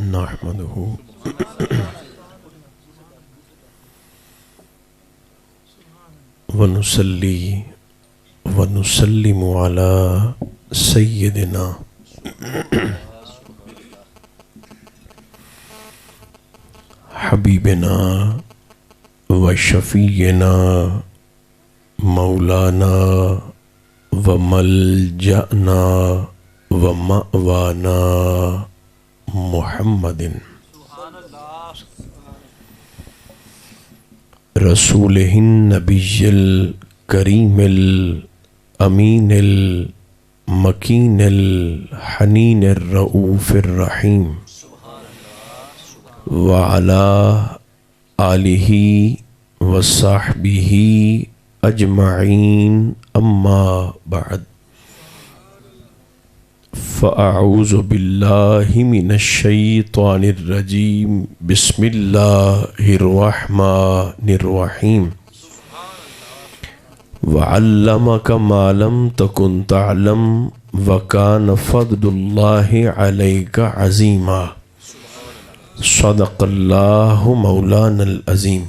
نحمده ونصلي ونسلم على سيدنا حبيبنا وشفينا مولانا وملجأنا ومأوانا محمد رسوله النبي الكريم الأمين المكين الحنين الرؤوف الرحيم وعلى آله وصحبه أجمعين أما بعد فأعوذ بالله من الشيطان الرجيم بسم الله الرحمن الرحيم وعلمك ما لم تكن تعلم وكان فضل الله عليك عظيما صدق الله مولانا العظيم.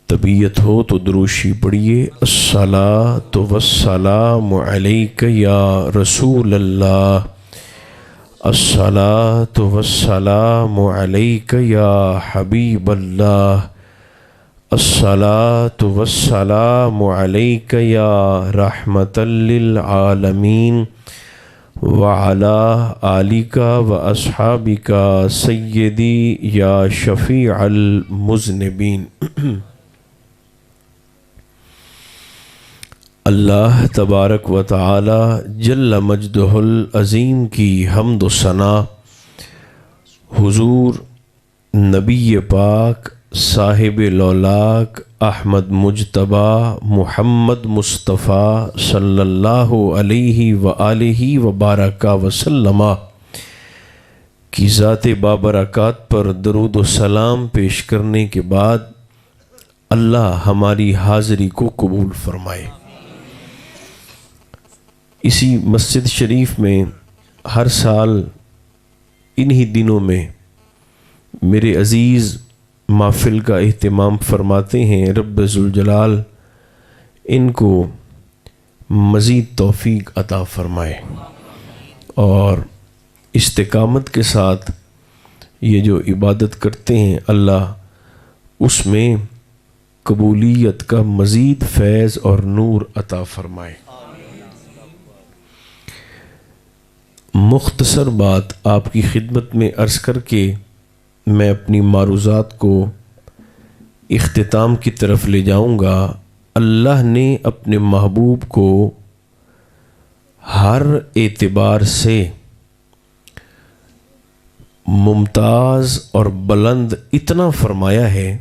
طبیعت ہو تو دروشی پڑھیے الصلاۃ والسلام علیک یا رسول اللہ، الصلاۃ والسلام علیک یا حبیب اللہ، الصلاۃ والسلام علیک یا رحمۃ للعالمین وعلی آلک واصحابک سیدی یا شفیع المذنبین. اللہ تبارک و تعالی جل مجدہ العظیم کی حمد و ثنا حضور نبی پاک صاحب لولاک احمد مجتبی محمد مصطفیٰ صلی اللہ علیہ وآلہ وبارک وسلم کی ذات بابرکات پر درود و سلام پیش کرنے کے بعد اللہ ہماری حاضری کو قبول فرمائے. اسی مسجد شریف میں ہر سال انہی دنوں میں میرے عزیز محفل کا اہتمام فرماتے ہیں. رب ذوالجلال ان کو مزید توفیق عطا فرمائے اور استقامت کے ساتھ یہ جو عبادت کرتے ہیں اللہ اس میں قبولیت کا مزید فیض اور نور عطا فرمائے. مختصر بات آپ کی خدمت میں عرض کر کے میں اپنی معروضات کو اختتام کی طرف لے جاؤں گا. اللہ نے اپنے محبوب کو ہر اعتبار سے ممتاز اور بلند اتنا فرمایا ہے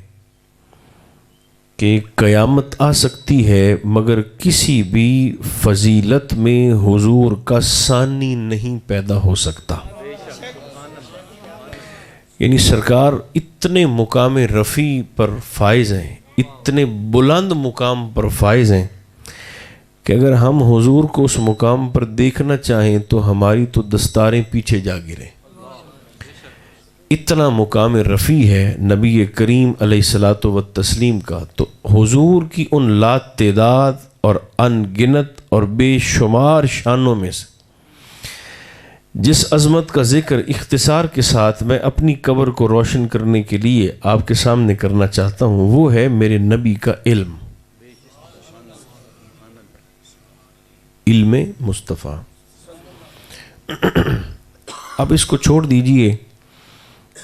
کہ قیامت آ سکتی ہے مگر کسی بھی فضیلت میں حضور کا ثانی نہیں پیدا ہو سکتا. یعنی سرکار اتنے مقام رفیع پر فائز ہیں، اتنے بلند مقام پر فائز ہیں کہ اگر ہم حضور کو اس مقام پر دیکھنا چاہیں تو ہماری تو دستاریں پیچھے جا گریں. اتنا مقام رفیع ہے نبی کریم علیہ الصلاۃ والتسلیم کا. تو حضور کی ان لا تعداد اور ان گنت اور بے شمار شانوں میں سے جس عظمت کا ذکر اختصار کے ساتھ میں اپنی قبر کو روشن کرنے کے لیے آپ کے سامنے کرنا چاہتا ہوں وہ ہے میرے نبی کا علم، علم مصطفیٰ. اب اس کو چھوڑ دیجئے،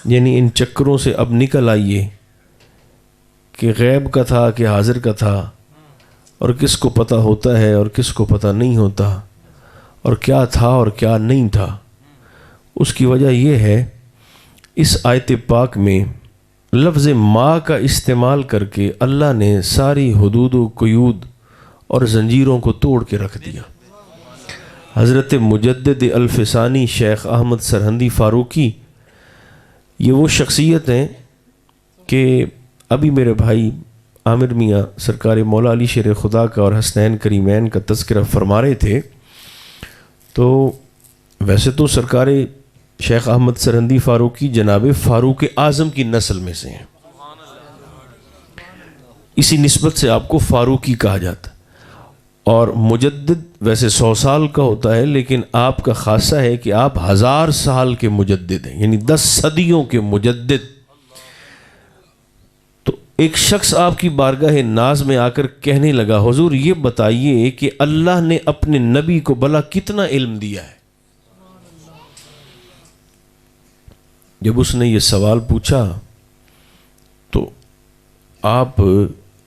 یعنی ان چکروں سے اب نکل آئیے کہ غیب کا تھا کہ حاضر کا تھا اور کس کو پتہ ہوتا ہے اور کس کو پتہ نہیں ہوتا اور کیا تھا اور کیا نہیں تھا. اس کی وجہ یہ ہے اس آیت پاک میں لفظ ما کا استعمال کر کے اللہ نے ساری حدود و قیود اور زنجیروں کو توڑ کے رکھ دیا. حضرت مجدد الفسانی شیخ احمد سرہندی فاروقی یہ وہ شخصیت ہیں کہ ابھی میرے بھائی عامر میاں سرکار مولا علی شیر خدا کا اور حسنین کریمین کا تذکرہ فرما رہے تھے. تو ویسے تو سرکار شیخ احمد سرہندی فاروقی جناب فاروق اعظم کی نسل میں سے ہیں، اسی نسبت سے آپ کو فاروقی کہا جاتا ہے۔ اور مجدد ویسے 100 سال کا ہوتا ہے، لیکن آپ کا خاصہ ہے کہ آپ 1000 سال کے مجدد ہیں، یعنی 10 صدیوں کے مجدد۔ تو ایک شخص آپ کی بارگاہ ناز میں آ کر کہنے لگا، حضور یہ بتائیے کہ اللہ نے اپنے نبی کو بھلا کتنا علم دیا ہے؟ جب اس نے یہ سوال پوچھا تو آپ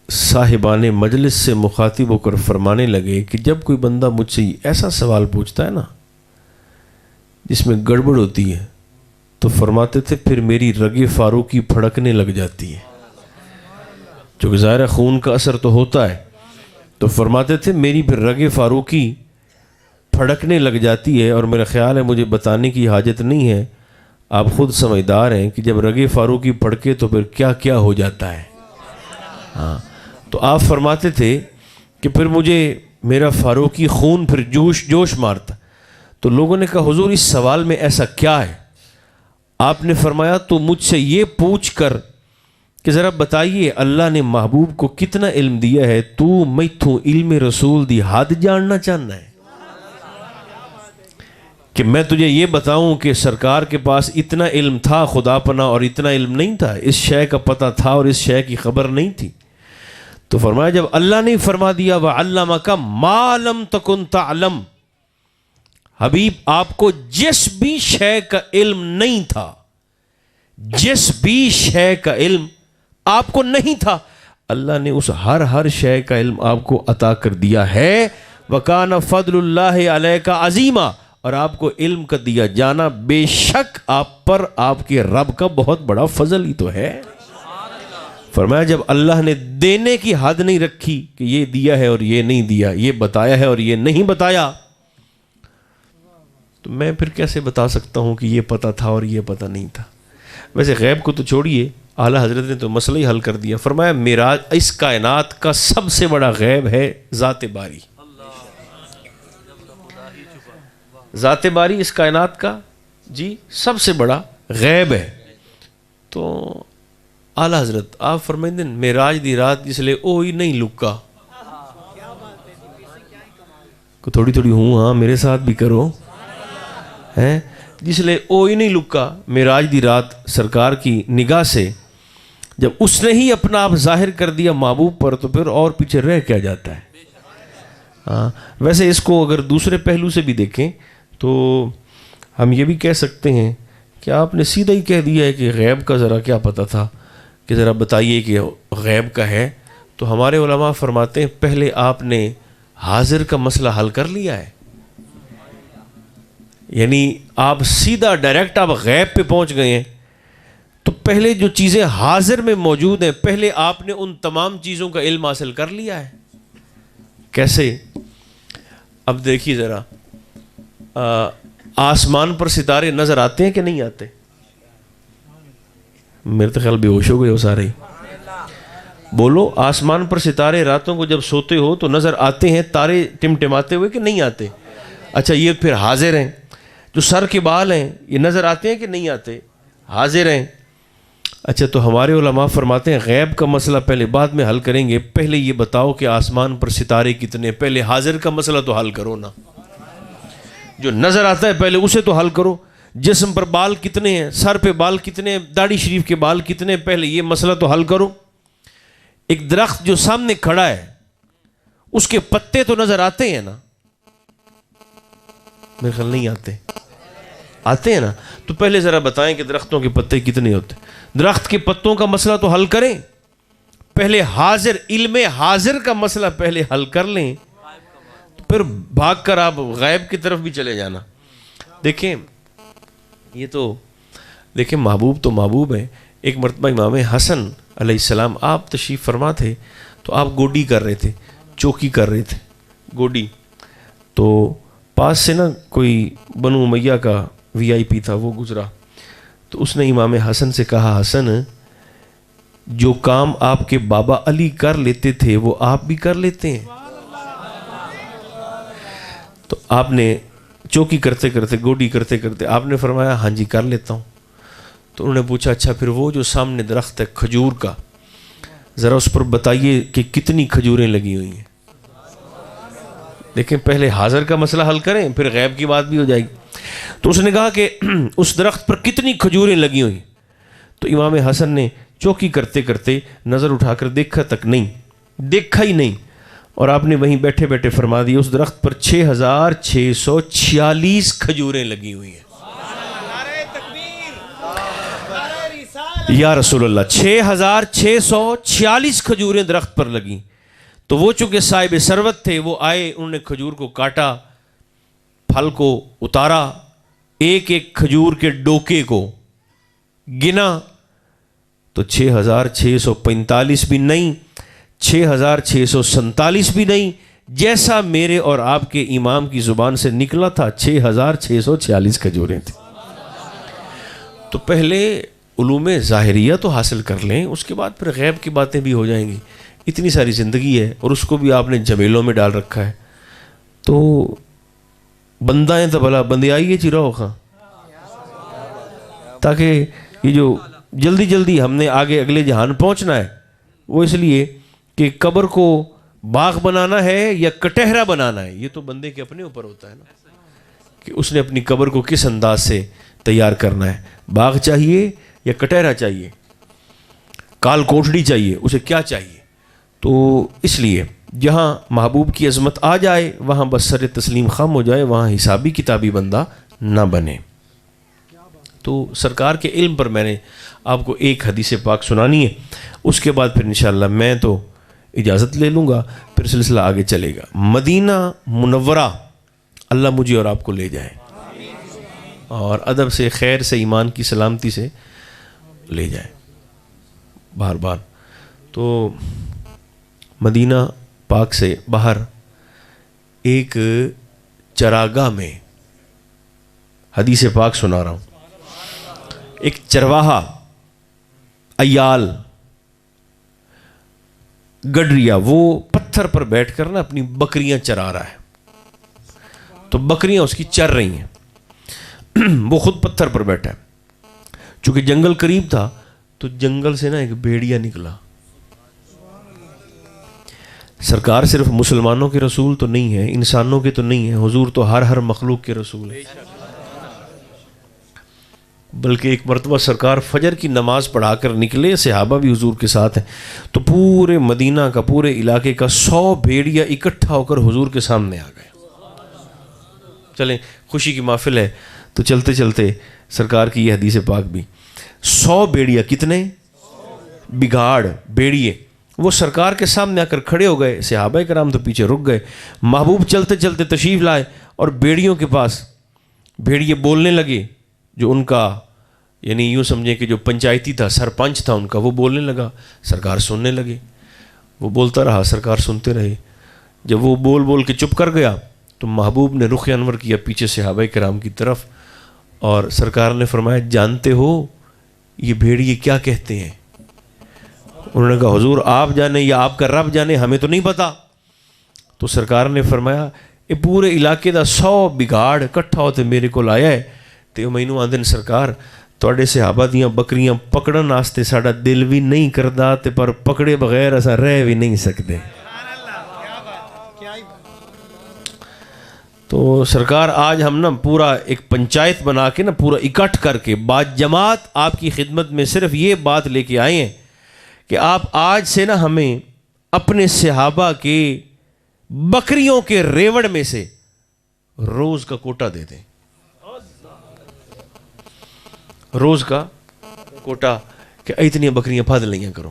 صاحبان مجلس سے مخاطب ہو کر فرمانے لگے کہ جب کوئی بندہ مجھ سے ایسا سوال پوچھتا ہے نا جس میں گڑبڑ ہوتی ہے تو فرماتے تھے پھر میری رگ فاروقی پھڑکنے لگ جاتی ہے، چونکہ ظاہر خون کا اثر تو ہوتا ہے، تو فرماتے تھے میری پھر رگ فاروقی پھڑکنے لگ جاتی ہے، اور میرا خیال ہے مجھے بتانے کی حاجت نہیں ہے، آپ خود سمجھدار ہیں کہ جب رگ فاروقی پھڑکے تو پھر کیا کیا ہو جاتا ہے۔ ہاں، تو آپ فرماتے تھے کہ پھر مجھے میرا فاروقی خون پھر جوش مارتا۔ تو لوگوں نے کہا حضور اس سوال میں ایسا کیا ہے؟ آپ نے فرمایا تو مجھ سے یہ پوچھ کر کہ ذرا بتائیے اللہ نے محبوب کو کتنا علم دیا ہے، تو میتھوں علم رسول دی حد جاننا چاہنا ہے کہ میں تجھے یہ بتاؤں کہ سرکار کے پاس اتنا علم تھا خدا پناہ اور اتنا علم نہیں تھا، اس شے کا پتہ تھا اور اس شے کی خبر نہیں تھی؟ تو فرمایا جب اللہ نے فرما دیا وَعَلَّمَكَ مَا لَمْ تَكُنْ تَعْلَمْ، حبیب آپ کو جس بھی شے کا علم نہیں تھا، جس بھی شے کا علم آپ کو نہیں تھا، اللہ نے اس ہر شے کا علم آپ کو عطا کر دیا ہے۔ وَكَانَ فَضْلُ اللَّهِ عَلَيْكَ عَظِيمًا، اور آپ کو علم کا دیا جانا بے شک آپ پر آپ کے رب کا بہت بڑا فضل ہی تو ہے۔ فرمایا جب اللہ نے دینے کی حد نہیں رکھی کہ یہ دیا ہے اور یہ نہیں دیا، یہ بتایا ہے اور یہ نہیں بتایا، تو میں پھر کیسے بتا سکتا ہوں کہ یہ پتہ تھا اور یہ پتہ نہیں تھا؟ ویسے غیب کو تو چھوڑیے، اعلیٰ حضرت نے تو مسئلہ ہی حل کر دیا۔ فرمایا معراج اس کائنات کا سب سے بڑا غیب ہے ذات باری۔ ذات باری اس کائنات کا جی سب سے بڑا غیب ہے۔ تو اعلیٰ حضرت آپ فرمائیں دیں معراج دی رات جس لے او ہی نہیں لکا، تھوڑی تھوڑی ہوں ہاں میرے ساتھ بھی کرو، ہیں جس لے او ہی نہیں لکا، معراج دی رات سرکار کی نگاہ سے جب اس نے ہی اپنا آپ ظاہر کر دیا محبوب پر، تو پھر اور پیچھے رہ کیا جاتا ہے؟ ہاں ویسے اس کو اگر دوسرے پہلو سے بھی دیکھیں تو ہم یہ بھی کہہ سکتے ہیں کہ آپ نے سیدھا ہی کہہ دیا ہے کہ غیب کا ذرا کیا پتہ تھا، کہ ذرا بتائیے کہ غیب کا ہے۔ تو ہمارے علماء فرماتے ہیں پہلے آپ نے حاضر کا مسئلہ حل کر لیا ہے، یعنی آپ سیدھا ڈائریکٹ آپ غیب پہ پہنچ گئے ہیں، تو پہلے جو چیزیں حاضر میں موجود ہیں پہلے آپ نے ان تمام چیزوں کا علم حاصل کر لیا ہے۔ کیسے؟ اب دیکھیے ذرا آسمان پر ستارے نظر آتے ہیں کہ نہیں آتے؟ میرے تو خیال بے ہوش ہو گئے ہو سارے، بولو آسمان پر ستارے راتوں کو جب سوتے ہو تو نظر آتے ہیں تارے ٹمٹماتے ہوئے کہ نہیں آتے؟ اچھا یہ پھر حاضر ہیں، جو سر کے بال ہیں یہ نظر آتے ہیں کہ نہیں آتے؟ حاضر ہیں۔ اچھا تو ہمارے علماء فرماتے ہیں غیب کا مسئلہ پہلے بعد میں حل کریں گے، پہلے یہ بتاؤ کہ آسمان پر ستارے کتنے، پہلے حاضر کا مسئلہ تو حل کرو نا، جو نظر آتا ہے پہلے اسے تو حل کرو۔ جسم پر بال کتنے ہیں، سر پہ بال کتنے ہیں، داڑھی شریف کے بال کتنے، پہلے یہ مسئلہ تو حل کرو۔ ایک درخت جو سامنے کھڑا ہے اس کے پتے تو نظر آتے ہیں نا؟ میرے خیال نہیں آتے، آتے ہیں نا؟ تو پہلے ذرا بتائیں کہ درختوں کے پتے کتنے ہوتے ہیں، درخت کے پتوں کا مسئلہ تو حل کریں، پہلے حاضر علم حاضر کا مسئلہ پہلے حل کر لیں، تو پھر بھاگ کر آپ غیب کی طرف بھی چلے جانا۔ دیکھیں یہ تو دیکھیں محبوب تو محبوب ہے۔ ایک مرتبہ امام حسن علیہ السلام آپ تشریف فرما تھے، تو آپ گوڈی کر رہے تھے، چوکی کر رہے تھے گوڈی، تو پاس سے نا کوئی بنو امیہ کا وی آئی پی تھا، وہ گزرا، تو اس نے امام حسن سے کہا حسن جو کام آپ کے بابا علی کر لیتے تھے وہ آپ بھی کر لیتے ہیں؟ تو آپ نے چوکی کرتے کرتے گوڈی کرتے کرتے آپ نے فرمایا ہاں جی کر لیتا ہوں. تو انہوں نے پوچھا اچھا پھر وہ جو سامنے درخت ہے کھجور کا ذرا اس پر بتائیے کہ کتنی کھجوریں لگی ہوئی ہیں. لیکن پہلے حاضر کا مسئلہ حل کریں پھر غیب کی بات بھی ہو جائے گی. تو اس نے کہا کہ اس درخت پر کتنی کھجوریں لگی ہوئی. تو امام حسن نے چوکی کرتے کرتے نظر اٹھا کر دیکھا تک نہیں, دیکھا ہی نہیں, اور آپ نے وہیں بیٹھے بیٹھے فرما دی اس درخت پر 6646 کھجوریں لگی ہوئی ہیں. یا رسول اللہ 6646 کھجوریں درخت پر لگیں. تو وہ چونکہ صاحب ثروت تھے وہ آئے, انہوں نے کھجور کو کاٹا, پھل کو اتارا, ایک ایک کھجور کے ڈوکے کو گنا تو 6645 بھی نہیں, 6647 بھی نہیں, جیسا میرے اور آپ کے امام کی زبان سے نکلا تھا 6646 کھجوریں تھیں. تو پہلے علوم ظاہریہ تو حاصل کر لیں, اس کے بعد پھر غیب کی باتیں بھی ہو جائیں گی. اتنی ساری زندگی ہے اور اس کو بھی آپ نے جمیلوں میں ڈال رکھا ہے. تو بندہ ہے تو بھلا بندیائی ہے چیرا ہوخا, تاکہ یہ جو جلدی جلدی ہم نے آگے اگلے جہان پہنچنا ہے وہ اس لیے کہ قبر کو باغ بنانا ہے یا کٹہرا بنانا ہے, یہ تو بندے کے اپنے اوپر ہوتا ہے نا کہ اس نے اپنی قبر کو کس انداز سے تیار کرنا ہے. باغ چاہیے یا کٹہرا چاہیے, کال کوٹڑی چاہیے, اسے کیا چاہیے. تو اس لیے جہاں محبوب کی عظمت آ جائے وہاں بس سر تسلیم خم ہو جائے, وہاں حسابی کتابی بندہ نہ بنے. تو سرکار کے علم پر میں نے آپ کو ایک حدیث پاک سنانی ہے, اس کے بعد پھر انشاءاللہ میں تو اجازت لے لوں گا, پھر سلسلہ آگے چلے گا. مدینہ منورہ اللہ مجھے اور آپ کو لے جائے اور ادب سے, خیر سے, ایمان کی سلامتی سے لے جائے بار بار. تو مدینہ پاک سے باہر ایک چراگاہ میں حدیث پاک سنا رہا ہوں. ایک چرواہا ایال گڈریا وہ پتھر پر بیٹھ کر نا اپنی بکریاں چرا رہا ہے. تو بکریاں اس کی چر رہی ہیں, وہ خود پتھر پر بیٹھا ہے. چونکہ جنگل قریب تھا تو جنگل سے نا ایک بھیڑیا نکلا. سرکار صرف مسلمانوں کے رسول تو نہیں ہے, انسانوں کے تو نہیں ہے, حضور تو ہر مخلوق کے رسول ہے. بلکہ ایک مرتبہ سرکار فجر کی نماز پڑھا کر نکلے, صحابہ بھی حضور کے ساتھ ہیں, تو پورے مدینہ کا, پورے علاقے کا 100 بھیڑیا اکٹھا ہو کر حضور کے سامنے آ گئے. چلیں خوشی کی محفل ہے تو چلتے چلتے سرکار کی یہ حدیث پاک بھی. 100 بھیڑیا, کتنے بگاڑ بھیڑیے, وہ سرکار کے سامنے آ کر کھڑے ہو گئے. صحابہ کرام تو پیچھے رک گئے. محبوب چلتے چلتے تشریف لائے اور بھیڑیوں کے پاس بھیڑیے بولنے لگے. جو ان کا یعنی یوں سمجھیں کہ جو پنچایتی تھا, سرپنچ تھا ان کا, وہ بولنے لگا. سرکار سننے لگے, وہ بولتا رہا, سرکار سنتے رہے. جب وہ بول بول کے چپ کر گیا تو محبوب نے رخ انور کیا پیچھے صحابہ کرام کی طرف, اور سرکار نے فرمایا جانتے ہو یہ بھیڑیے کیا کہتے ہیں؟ انہوں نے کہا حضور آپ جانے یا آپ کا رب جانے, ہمیں تو نہیں پتا. تو سرکار نے فرمایا یہ پورے علاقے دا 100 بگاڑ اکٹھا ہوتے میرے کو آیا ہے. تو مینوں آندن سرکار تواڈے صحابہ دیاں بکریاں پکڑن واسطے ساڈا دل بھی نہیں کردا, تے پر پکڑے بغیر اساں رہ بھی نہیں سکتے. تو سرکار آج ہم نا پورا ایک پنچایت بنا کے نا, پورا اکٹھ کر کے با جماعت آپ کی خدمت میں صرف یہ بات لے کے آئے ہیں کہ آپ آج سے نا ہمیں اپنے صحابہ کے بکریوں کے ریوڑ میں سے روز کا کوٹا دے دیں. روز کا کوٹا کہ اتنی بکریاں پھاد لیاں کرو,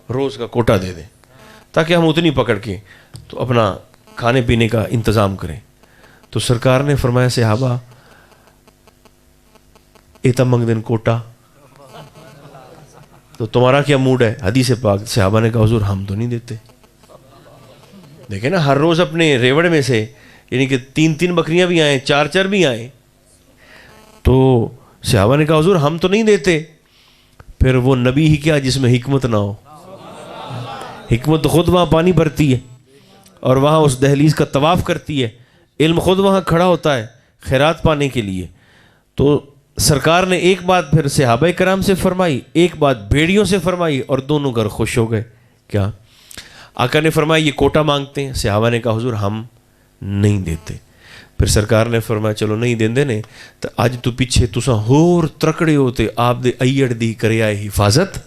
روز کا کوٹا دے دیں تاکہ ہم اتنی پکڑ کے تو اپنا کھانے پینے کا انتظام کریں. تو سرکار نے فرمایا صحابہ ایتا منگ دن کوٹا, تو تمہارا کیا موڈ ہے؟ حدیث پاک. صحابہ نے کہا حضور ہم تو نہیں دیتے. دیکھیں نا ہر روز اپنے ریوڑ میں سے یعنی کہ 3 بکریاں بھی آئیں, 4 بھی آئیں. تو صحابہ نے کہا حضور ہم تو نہیں دیتے. پھر وہ نبی ہی کیا جس میں حکمت نہ ہو. حکمت خود وہاں پانی بھرتی ہے اور وہاں اس دہلیز کا طواف کرتی ہے. علم خود وہاں کھڑا ہوتا ہے, خیرات پانے کے لیے. تو سرکار نے ایک بات پھر صحابہ کرام سے فرمائی, ایک بات بھیڑیوں سے فرمائی, اور دونوں گھر خوش ہو گئے. کیا؟ آقا نے فرمایا یہ کوٹا مانگتے ہیں. صحابہ نے کہا حضور ہم نہیں دیتے. پھر سرکار نے فرمایا چلو نہیں دیندے نے تو اج تو پیچھے تساں ہور ترکڑے ہوتے آپ دے ایڑ دی کریائے حفاظت.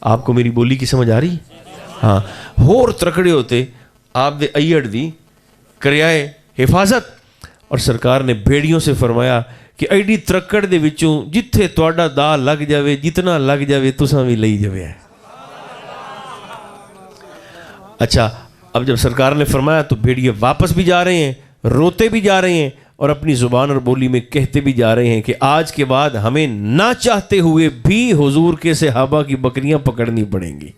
آپ کو میری بولی کی سمجھ آ رہی؟ ہاں, ہور ترکڑے ہوتے آپ دے ایڑ دی کریائے حفاظت. اور سرکار نے بھیڑیوں سے فرمایا کہ ایڈی ترکڑ دے وچوں جتھے تواڈا دا لگ جاوے, جتنا لگ جاوے تساں بھی لئی جاوے. اچھا, اب جب سرکار نے فرمایا تو بھیڑیے واپس بھی جا رہے ہیں, روتے بھی جا رہے ہیں, اور اپنی زبان اور بولی میں کہتے بھی جا رہے ہیں کہ آج کے بعد ہمیں نہ چاہتے ہوئے بھی حضور کے صحابہ کی بکریاں پکڑنی پڑیں گی.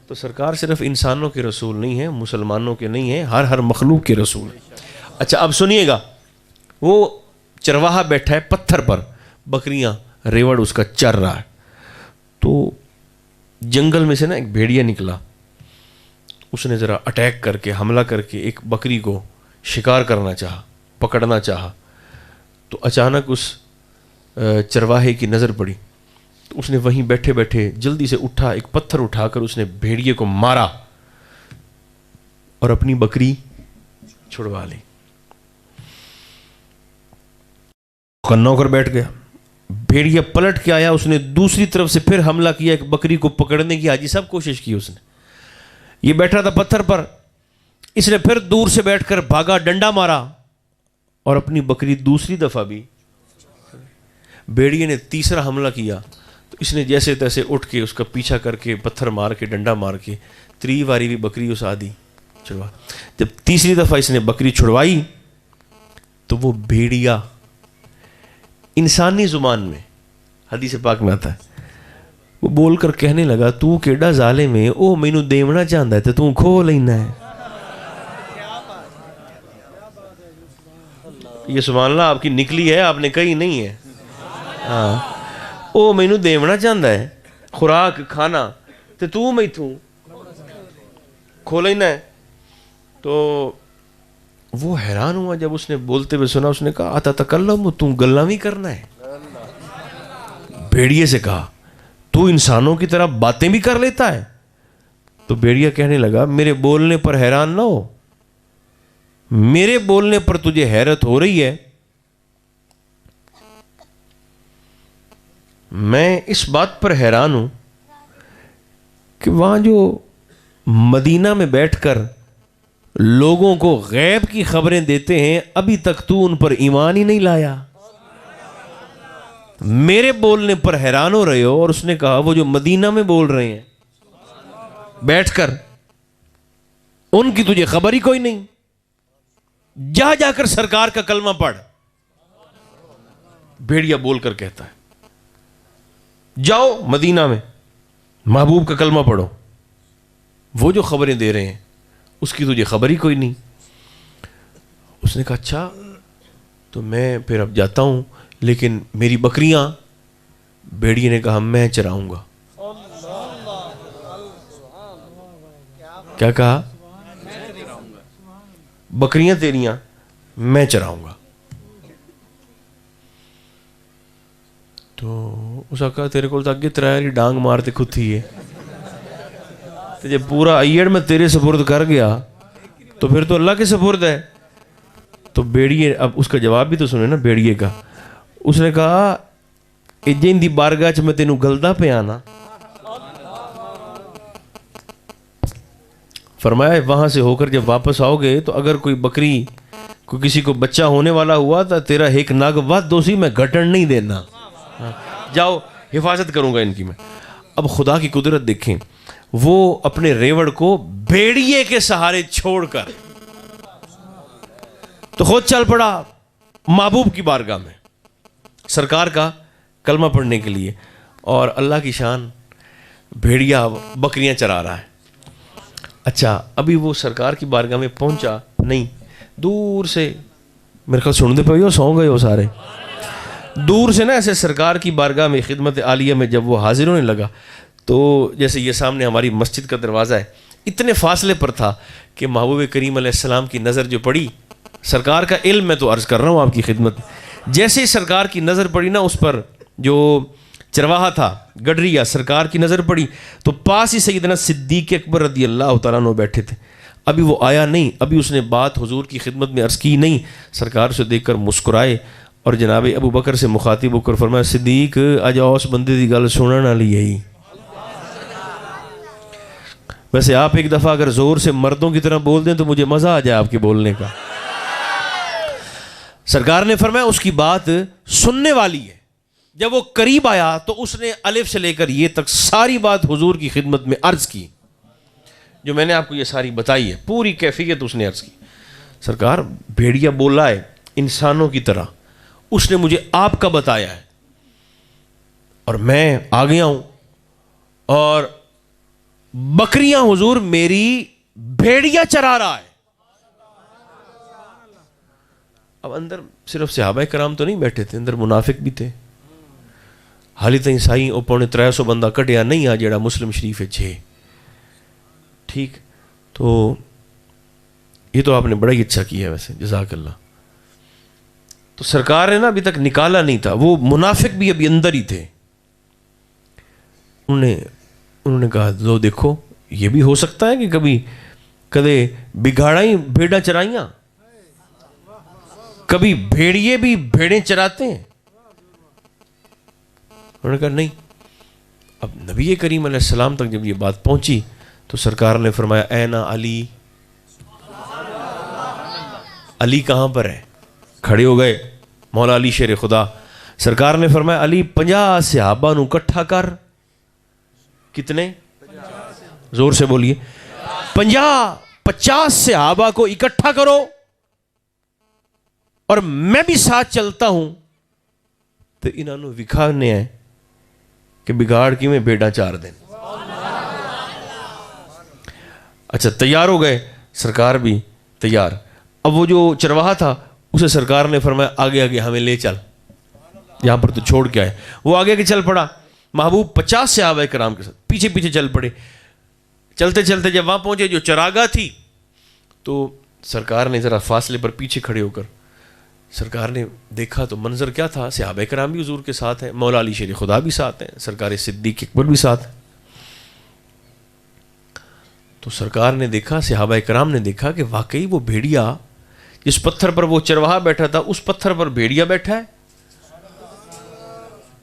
تو سرکار صرف انسانوں کے رسول نہیں ہیں, مسلمانوں کے نہیں ہیں, ہر مخلوق کے رسول ہیں. اچھا اب سنیے گا, وہ چرواہا بیٹھا ہے پتھر پر, بکریاں ریوڑ اس کا چر رہا ہے. تو جنگل میں سے نا ایک بھیڑیا نکلا, اس نے ذرا اٹیک کر کے حملہ کر کے ایک بکری کو شکار کرنا چاہا, پکڑنا چاہا. تو اچانک اس چرواہے کی نظر پڑی, تو اس نے وہیں بیٹھے بیٹھے جلدی سے اٹھا, ایک پتھر اٹھا کر اس نے بھیڑیے کو مارا اور اپنی بکری چھڑوا لی. نوکر بیٹھ گیا, بھیڑیا پلٹ کے آیا, اس نے دوسری طرف سے پھر حملہ کیا ایک بکری کو پکڑنے کی. حاجی سب کوشش کی اس نے, یہ بیٹھا تھا پتھر پر, اس نے پھر دور سے بیٹھ کر بھاگا, ڈنڈا مارا اور اپنی بکری دوسری دفعہ بھی. بھیڑیے نے تیسرا حملہ کیا تو اس نے جیسے تیسے اٹھ کے اس کا پیچھا کر کے پتھر مار کے ڈنڈا مار کے تری واری بھی بکری اس آدھی چھڑوا. جب تیسری دفعہ اس نے بکری چھڑوائی تو وہ بھیڑیا انسانی زبان میں, حدیث پاک میں آتا ہے, وہ بول کر کہنے لگا تو کیڑا ظالم ہے, او مینوں دیونا چاہندا ہے تے تو کھو لینا ہے. یہ سبحان اللہ آپ کی نکلی ہے, آپ نے کہی نہیں ہے. ہاں, او مینوں دیونا چاہندا ہے خوراک کھانا تے تو میتھوں کھو لینا ہے. تو وہ حیران ہوا جب اس نے بولتے ہوئے سنا. اس نے کہا اتتکلم, تو گلاں بھی کرنا ہے. بھیڑیے سے کہا تو انسانوں کی طرح باتیں بھی کر لیتا ہے. تو بھیڑیا کہنے لگا میرے بولنے پر حیران نہ ہو, میرے بولنے پر تجھے حیرت ہو رہی ہے, میں اس بات پر حیران ہوں کہ وہاں جو مدینہ میں بیٹھ کر لوگوں کو غیب کی خبریں دیتے ہیں, ابھی تک تو ان پر ایمان ہی نہیں لایا. میرے بولنے پر حیران ہو رہے ہو. اور اس نے کہا وہ جو مدینہ میں بول رہے ہیں بیٹھ کر, ان کی تجھے خبر ہی کوئی نہیں. جا جا کر سرکار کا کلمہ پڑھ. بھیڑیا بول کر کہتا ہے جاؤ مدینہ میں محبوب کا کلمہ پڑھو, وہ جو خبریں دے رہے ہیں اس کی تجھے خبر ہی کوئی نہیں. اس نے کہا اچھا تو میں پھر اب جاتا ہوں, لیکن میری بکریاں. بھیڑیے نے کہا میں چراؤں گا. کیا کہا؟ بکریاں تیریاں میں چراؤں گا. تو اس نے کہا تیرے کو اگے ترائے ڈانگ مارتے کھتی ہے, تو جب پورا ایڑ میں تیرے سپرد کر گیا تو پھر تو اللہ کے سپرد ہے. تو بھیڑیے, اب اس کا جواب بھی تو سنے نا بھیڑیے کا. اس نے کہا جن دی بارگاہ چ میں تینوں گلدا پہ آنا. فرمایا وہاں سے ہو کر جب واپس آؤ گے تو اگر کوئی بکری کوئی کسی کو بچہ ہونے والا ہوا تو تیرا ایک ناگ ود دوسی میں گھٹن نہیں دینا. جاؤ حفاظت کروں گا ان کی میں. اب خدا کی قدرت دیکھیں, وہ اپنے ریوڑ کو بھیڑیے کے سہارے چھوڑ کر تو خود چل پڑا محبوب کی بارگاہ میں سرکار کا کلمہ پڑھنے کے لیے. اور اللہ کی شان, بھیڑیا بکریاں چرا رہا ہے. اچھا ابھی وہ سرکار کی بارگاہ میں پہنچا نہیں, دور سے میرے خیال سن دے پہ ہو, سو گئے ہو سارے. دور سے نا ایسے سرکار کی بارگاہ میں خدمت عالیہ میں جب وہ حاضر ہونے لگا تو جیسے یہ سامنے ہماری مسجد کا دروازہ ہے, اتنے فاصلے پر تھا کہ محبوب کریم علیہ السلام کی نظر جو پڑی سرکار کا علم میں تو عرض کر رہا ہوں آپ کی خدمت. جیسے ہی سرکار کی نظر پڑی نا اس پر جو چرواہا تھا گڈریا، سرکار کی نظر پڑی تو پاس ہی سیدنا صدیق اکبر رضی اللہ تعالیٰ عنہ بیٹھے تھے. ابھی وہ آیا نہیں، ابھی اس نے بات حضور کی خدمت میں عرض کی نہیں. سرکار سے دیکھ کر مسکرائے اور جناب ابو بکر سے مخاطب ہو کر فرمایا صدیق اج اس بندے دی گل سنن والی ہے. ویسے آپ ایک دفعہ اگر زور سے مردوں کی طرح بول دیں تو مجھے مزہ آ جائے آپ کے بولنے کا. سرکار نے فرمایا اس کی بات سننے والی ہے. جب وہ قریب آیا تو اس نے الف سے لے کر یہ تک ساری بات حضور کی خدمت میں عرض کی جو میں نے آپ کو یہ ساری بتائی ہے، پوری کیفیت اس نے عرض کی. سرکار بھیڑیا بولا ہے انسانوں کی طرح، اس نے مجھے آپ کا بتایا ہے اور میں آ گیا ہوں اور بکریاں حضور میری بھیڑیا چرا رہا ہے. اب اندر صرف صحابہ کرام تو نہیں بیٹھے تھے، اندر منافق بھی تھے. حالی تھی سائی وہ 350 بندہ کٹیا نہیں آ جڑا مسلم شریف ہے 6. ٹھیک، تو یہ تو آپ نے بڑا ہی اچھا کیا ویسے، جزاک اللہ. تو سرکار نے نا ابھی تک نکالا نہیں تھا، وہ منافق بھی ابھی اندر ہی تھے. انہوں نے کہا لو دیکھو یہ بھی ہو سکتا ہے کہ کبھی کدے بگاڑا ہی بھیڑا چرائیاں، کبھی بھیڑیے بھی بھیڑیں چراتے ہیں. انہوں نے کہا نہیں. اب نبی کریم علیہ السلام تک جب یہ بات پہنچی تو سرکار نے فرمایا اینا علی، علی کہاں پر ہے؟ کھڑے ہو گئے مولا علی شیر خدا. سرکار نے فرمایا علی 50 صحابہ نو اکٹھا کر. کتنے؟ زور سے بولیے. 50 صحابہ کو اکٹھا کرو اور میں بھی ساتھ چلتا ہوں تو انہوں نے وکھانے ہیں کہ بگاڑ کی میں بیٹا 4 دن. اچھا تیار ہو گئے، سرکار بھی تیار. اب وہ جو چرواہا تھا اسے سرکار نے فرمایا آگے آگے ہمیں لے چل، یہاں پر تو چھوڑ کے آئے. وہ آگے آگے چل پڑا. محبوب 50 صحابہ کرام کے ساتھ پیچھے پیچھے چل پڑے. چلتے چلتے جب وہاں پہنچے جو چراگاہ تھی تو سرکار نے ذرا فاصلے پر پیچھے کھڑے ہو کر سرکار نے دیکھا تو منظر کیا تھا، صحابہ کرام بھی حضور کے ساتھ ہیں، مولا علی شیر خدا بھی ساتھ ہیں، سرکار صدیق اکبر بھی ساتھ ہیں. تو سرکار نے دیکھا، صحابہ کرام نے دیکھا کہ واقعی وہ بھیڑیا جس پتھر پر وہ چرواہا بیٹھا تھا اس پتھر پر بھیڑیا بیٹھا ہے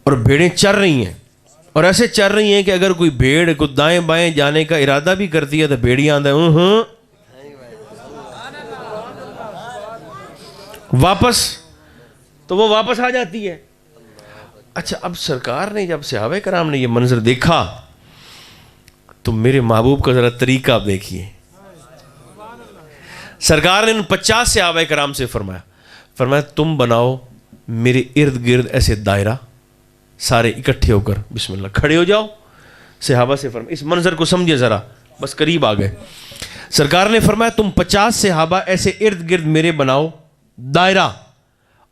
اور بھیڑیں چر رہی ہیں. اور ایسے چر رہی ہیں کہ اگر کوئی بھیڑ کو دائیں بائیں جانے کا ارادہ بھی کرتی ہے تو بھیڑیاں آندہ واپس، تو وہ واپس آ جاتی ہے. اچھا اب سرکار نے جب صحابہ کرام نے یہ منظر دیکھا تو میرے محبوب کا ذرا طریقہ آپ دیکھیے. سرکار نے ان 50 صحابہ کرام سے فرمایا تم بناؤ میرے ارد گرد ایسے دائرہ، سارے اکٹھے ہو کر بسم اللہ کھڑے ہو جاؤ. صحابہ سے فرمایا اس منظر کو سمجھے ذرا، بس قریب آ گئے. سرکار نے فرمایا تم 50 صحابہ ایسے ارد گرد میرے بناؤ دائرہ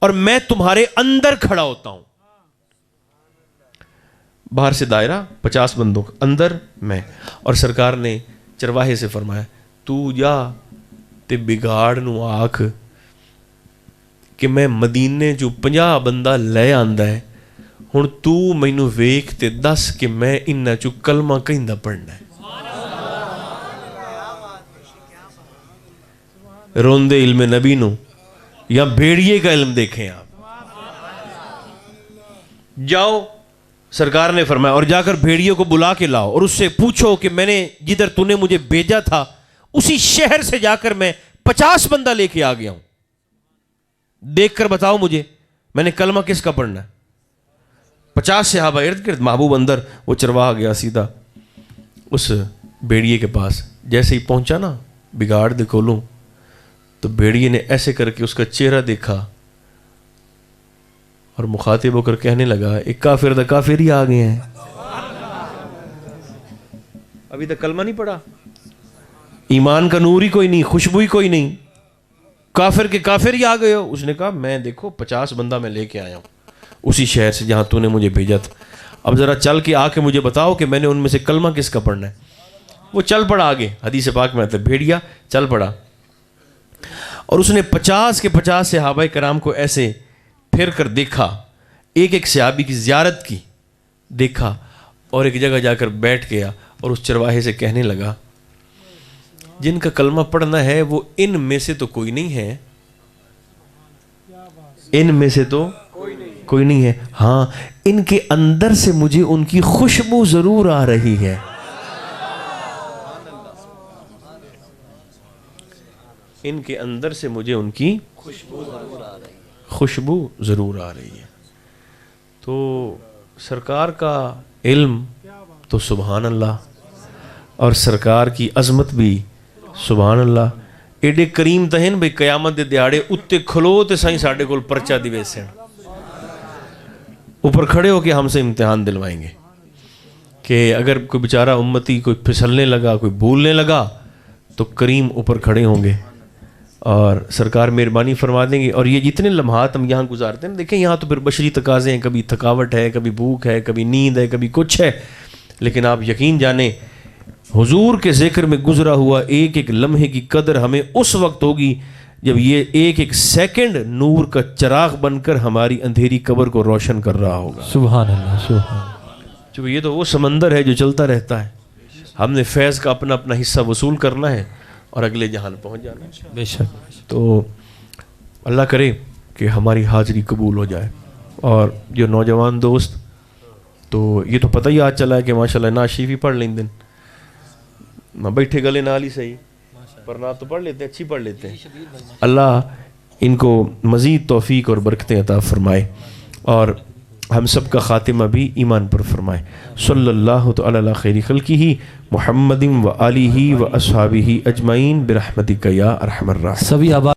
اور میں تمہارے اندر کھڑا ہوتا ہوں. باہر سے دائرہ 50 بندوں اندر میں. اور سرکار نے چرواہے سے فرمایا تو جا تے بگاڑ نو آکھ کہ میں مدینے جو 50 بندہ لے آندا ہے، ہن تو مینوں ویکھ تے دس کہ میں انہاں چوں کلمہ کہندا پڑھنا ہے. روندے علم نبی نو یا بھیڑیے کا علم دیکھیں آپ. جاؤ، سرکار نے فرمایا، اور جا کر بھیڑیے کو بلا کے لاؤ اور اس سے پوچھو کہ میں نے جدھر تو نے مجھے بھیجا تھا اسی شہر سے جا کر میں 50 بندہ لے کے آ گیا ہوں. دیکھ کر بتاؤ مجھے میں نے کلمہ کس کا پڑھنا ہے. 50 صحابہ ارد گرد، محبوب اندر. وہ چرواہا گیا سیدھا اس بھیڑیے کے پاس. جیسے ہی پہنچا نا بگاڑ دے کولوں تو بھیڑیے نے ایسے کر کے اس کا چہرہ دیکھا اور مخاطب ہو کر کہنے لگا ایک کافر دا کافر ہی آ گئے ہیں. ابھی تک کلمہ نہیں پڑھا، ایمان کا نور ہی کوئی نہیں، خوشبو ہی کوئی نہیں، کافر کے کافر ہی آ گئے ہو. اس نے کہا میں دیکھو 50 بندہ میں لے کے آیا ہوں اسی شہر سے جہاں تو نے مجھے بھیجا تھا. اب ذرا چل کے آ کے مجھے بتاؤ کہ میں نے ان میں سے کلمہ کس کا پڑھنا ہے. وہ چل پڑا آگے، حدیث پاک میں آتا ہے بھیڑیا چل پڑا اور اس نے 50 کے 50 صحابہ کرام کو ایسے پھر کر دیکھا، ایک ایک صحابی کی زیارت کی، دیکھا، اور ایک جگہ جا کر بیٹھ گیا اور اس چرواہے سے کہنے لگا جن کا کلمہ پڑھنا ہے وہ ان میں سے تو کوئی نہیں ہے، ان میں سے تو کوئی نہیں ہے، ہاں ان کے اندر سے مجھے ان کی خوشبو ضرور آ رہی ہے۔ ان کے اندر سے مجھے ان کی خوشبو ضرور آ رہی ہے۔ تو سرکار کا علم تو سبحان اللہ، اور سرکار کی عظمت بھی سبحان اللہ۔ ایڈے کریم تہن بھئی قیامت دے دیاڑے اتے کھلو تے سائیں ساڑھے کول پرچہ دیوے سے اوپر کھڑے ہو کے ہم سے امتحان دلوائیں گے کہ اگر کوئی بیچارہ امتی کوئی پھسلنے لگا، کوئی بھولنے لگا، تو کریم اوپر کھڑے ہوں گے اور سرکار مہربانی فرما دیں گے۔ اور یہ جتنے لمحات ہم یہاں گزارتے ہیں، دیکھیں یہاں تو پھر بشری تقاضے ہیں، کبھی تھکاوٹ ہے، کبھی بھوک ہے، کبھی نیند ہے، کبھی کچھ ہے، لیکن آپ یقین جانیں حضور کے ذکر میں گزرا ہوا ایک ایک لمحے کی قدر ہمیں اس وقت ہوگی جب یہ ایک ایک سیکنڈ نور کا چراغ بن کر ہماری اندھیری قبر کو روشن کر رہا ہوگا۔ سبحان اللہ، سبحان اللہ۔ چونکہ یہ تو وہ سمندر ہے جو چلتا رہتا ہے، ہم نے فیض کا اپنا اپنا حصہ وصول کرنا ہے اور اگلے جہان پہنچ جانا ہے۔ بے شک۔ تو اللہ کرے کہ ہماری حاضری قبول ہو جائے۔ اور جو نوجوان دوست، تو یہ تو پتہ ہی آج چلا ہے کہ ماشاءاللہ ناشیف ہی پڑھ لیں دن، نہ بیٹھے گلے نال ہی صحیح، پر نہ تو پڑھ لیتے ہیں، اچھی پڑھ لیتے ہیں۔ اللہ ان کو مزید توفیق اور برکتیں عطا فرمائے اور ہم سب کا خاتمہ بھی ایمان پر فرمائے۔ صلی اللہ تعالی علی خیر خلقہ محمد و آلہ و اصحابہ اجمعین برحمتک یا ارحم الراحمین۔ سبھی آباد